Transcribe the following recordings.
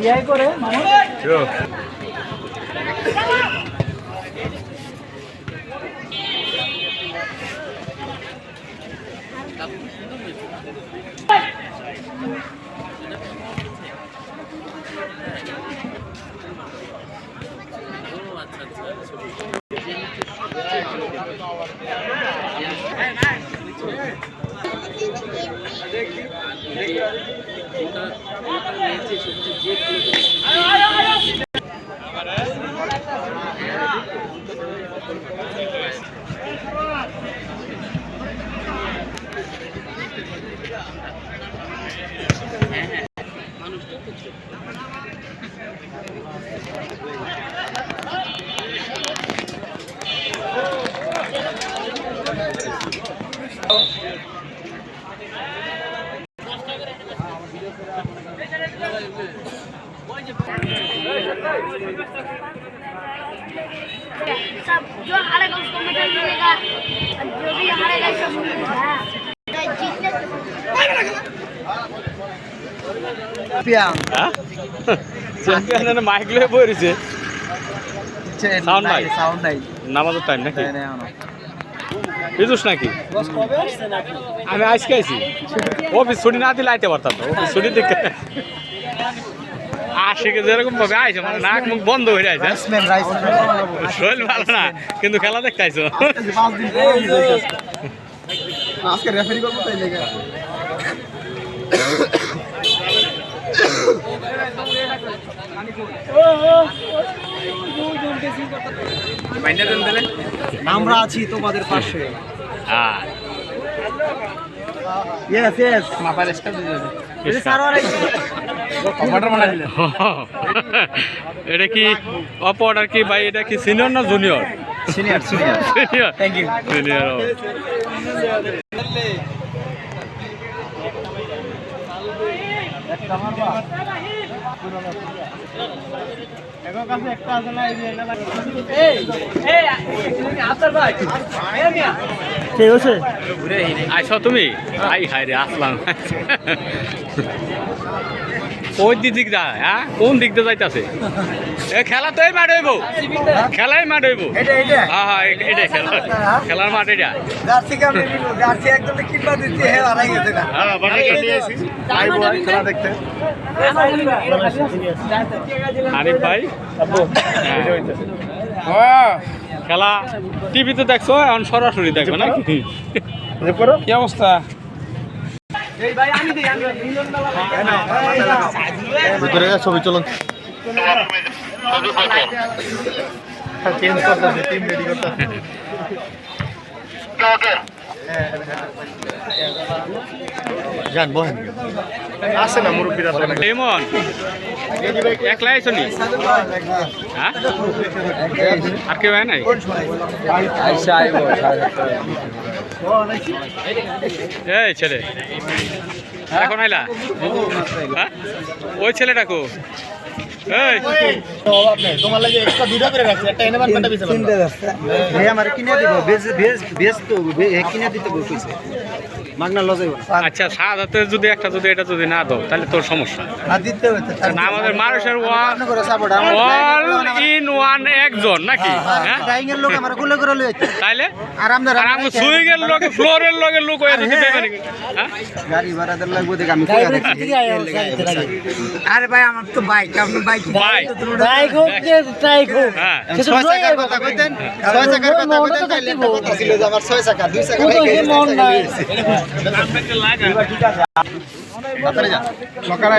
ইয়াই করে মামা सब जो हारेगा उसको मेडल मिलेगा जो भी हारेगा सब मिलेगा जीतने চ্যাম্পিয়ন মাইক লয়ে পড়েছে সাউন্ড নাই নামাজের টাইম নাকি বুঝুস নাকি আমি আজকে আইছি অফিস ছুটি না দিলে আইতে পারতাম না অফিস ছুটি দেখে আশিকে যেরকম ভাবে আইছে মানে নাক মুখ বন্ধ হয়ে আছে শরীর ভালো না কিন্তু খেলা দেখতে আইছো আজকে রেফারি করব তাই লেগে আমরা আছি তোমাদের পাশে হ্যাঁ ইয়েস ইয়েস মাপার স্টাফ দিতে সারওয়ার আইছে অর্ডার বানাই দিলেন এটা কি অপ অর্ডার কি ভাই এটা কি সিনিয়র না junior senior senior senior thank you senior এখন কাছে একটা আছে না এই এই আসার ভাই মিয়া কে হইছে আইছো তুমি আই হাই রে আসলাম ওই দিক দা হ্যাঁ কোন দিক দিয়ে যাইতাছে এ খেলা তোই মাঠ হইব খেলাই মাঠ হইব এটা এটা হ্যাঁ হ্যাঁ এটাই খেলার মাঠ এটা জার্সি কেমন জার্সি একদম কিনবা দিতে হে হারাই গেছে না হ্যাঁ বাড়ি নিয়ে আসি আইবো খেলা দেখতে আরিফ ভাই খেলা টিভিতে দেখছো এখন সরাসরি দেখবে না কি কি অবস্থা এই ভাই আমি দেই আমি ভিতরে ছবি চলুন চেঞ্জ করতেছে টিম রেডি করতেছে যান বহেন আসে না মুরব্বীরা এমন একলাই আইছো নি হ্যাঁ আর কেউ হয় নাই এই ছেলে এখন আইলা হ্যাঁ ওই ছেলেটাকো এই তোমার লাগে একটা দুইটা করে রাখছি একটা এনে বান কাটা বিছানা কিনতে যাচ্ছে ভাই আমার কিনে দিব বেজ তো কিনে দিতে বলছে মাগনা লজাইব আচ্ছা সাদাতে যদি একটা যদি এটা যদি না দাও তাহলে তোর সমস্যা না দিতে হইতে না আমাদের মানুষের আপনি করে সাপোর্ট অল ইন ওয়ান একজন নাকি হ্যাঁ ডাইং এর লোক আমরা গুলো করে লইতে তাইলে আর আমরা আর আমরা সুইং এর লগে ফ্লোরের লগে লোক হয়ে দিতে দেবে নাকি হ্যাঁ গাড়ি ভাড়া দেন লাগবে দেখ আমি কইয়া দেখছি আরে ভাই আমার তো বাইক আপনার বাইক বাইক হোক যে বাইক হোক হ্যাঁ 6 চাকার কথা কইতেন 6 চাকার কথা কইতেন তাইলে একটা কথা ছিল যে আমার 6 চাকা 2 চাকা বাইক ঠিক আছে তাড়াতাড়ি যা সকালে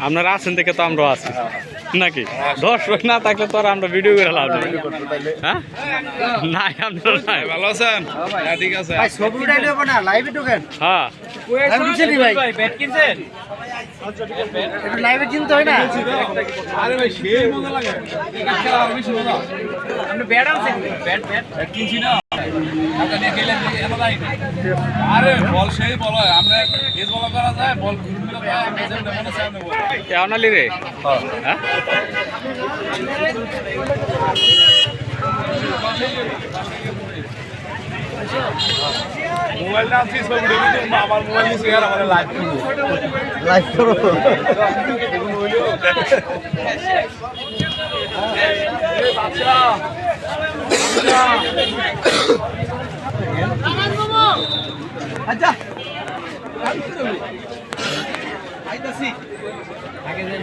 আপনারা আছেন দেখে তো আমরা আছি নাকি দর্শক না থাকলে তো আর আমরা ভিডিও করে লাভ নেই হ্যাঁ নাই আপনারা নাই ভালো আছেন হ্যাঁ ঠিক আছে ভাই ছবি উঠাই দেব না লাইভে ঢোকেন হ্যাঁ লাইভ কিনছেন ভাই ব্যাট কিনছেন একটু লাইভে কিনতে হয় না আরে ভাই সেই মজা লাগে খেলা আর বেশি মজা আপনি ব্যাট আনছেন ব্যাট কিনছি না টাকা নিয়ে খেলে এমন নাই আরে বল সেই বল হয় আমরা এস বল করা যায় বল ঘুরলে পায় মেজের মনে সামনে বল কেমন আলি রে হ্যাঁ মোবাইলটা আনছি ছবি দেখি আমার মোবাইল নিয়ে শেয়ার আমাদের লাইভ করবো লাইভ করো আচ্ছা আগে